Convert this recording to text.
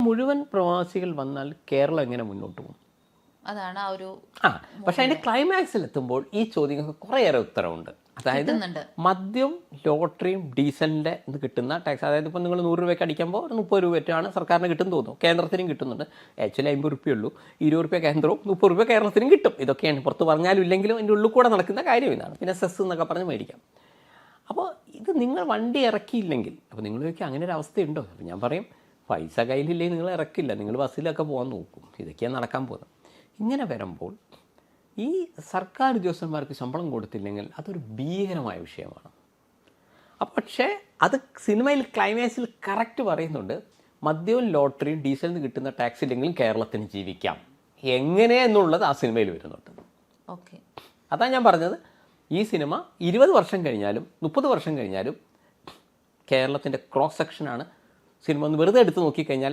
മുഴുവൻ പ്രവാസികൾ വന്നാൽ കേരളം എങ്ങനെ മുന്നോട്ട് പോകും? അതാണ് ആ ഒരു പക്ഷെ അതിന്റെ ക്ലൈമാക്സിൽ എത്തുമ്പോൾ ഈ ചോദ്യങ്ങൾക്ക് കുറേയേറെ ഉത്തരവുണ്ട്. അതായത് മദ്യം, ലോട്ടറിയും ഡീസലിൻ്റെ ഇത് കിട്ടുന്ന ടാക്സ്, അതായത് ഇപ്പോൾ നിങ്ങൾ 100 രൂപയ്ക്ക് അടിക്കുമ്പോൾ 30 രൂപയാണ് സർക്കാരിന് കിട്ടും തോന്നുന്നു. കേന്ദ്രത്തിനും കിട്ടുന്നുണ്ട്. ആക്ച്വലി 50 റുപ്യുള്ളൂ. 20 രൂപ കേന്ദ്രവും 30 രൂപ കേരളത്തിനും കിട്ടും. ഇതൊക്കെയാണ് പുറത്ത് പറഞ്ഞാലും ഇല്ലെങ്കിലും അതിൻ്റെ ഉള്ളിൽ കൂടെ നടക്കുന്ന കാര്യം ഇതാണ്. പിന്നെ സെസ് എന്നൊക്കെ പറഞ്ഞ് മേടിക്കാം. അപ്പോൾ ഇത് നിങ്ങൾ വണ്ടി ഇറക്കിയില്ലെങ്കിൽ, അപ്പോൾ നിങ്ങൾ ചോദിക്കുക അങ്ങനെ ഒരു അവസ്ഥയുണ്ടോ? അപ്പോൾ ഞാൻ പറയും, പൈസ കയ്യിലില്ലെങ്കിൽ നിങ്ങൾ ഇറക്കില്ല, നിങ്ങൾ ബസ്സിലൊക്കെ പോകാൻ നോക്കും. ഇതൊക്കെയാണ് നടക്കാൻ പോകുന്നത്. ഇങ്ങനെ വരുമ്പോൾ ഈ സർക്കാർ ഉദ്യോഗസ്ഥന്മാർക്ക് ശമ്പളം കൊടുത്തില്ലെങ്കിൽ അതൊരു ഭീകരമായ വിഷയമാണ്. പക്ഷേ അത് സിനിമയിൽ ക്ലൈമാക്സിൽ കറക്റ്റ് പറയുന്നുണ്ട്, മദ്യവും ലോട്ടറിയും ഡീസലിൽ നിന്ന് കിട്ടുന്ന ടാക്സ് ഇല്ലെങ്കിലും കേരളത്തിന് ജീവിക്കാം എങ്ങനെ എന്നുള്ളത് ആ സിനിമയിൽ വരുന്നുണ്ട്. ഓക്കെ, അതാണ് ഞാൻ പറഞ്ഞത്. ഈ സിനിമ 20 വർഷം കഴിഞ്ഞാലും 30 വർഷം കഴിഞ്ഞാലും കേരളത്തിൻ്റെ ക്രോസ് സെക്ഷനാണ് സിനിമ. ഒന്ന് വെറുതെ എടുത്ത് നോക്കിക്കഴിഞ്ഞാൽ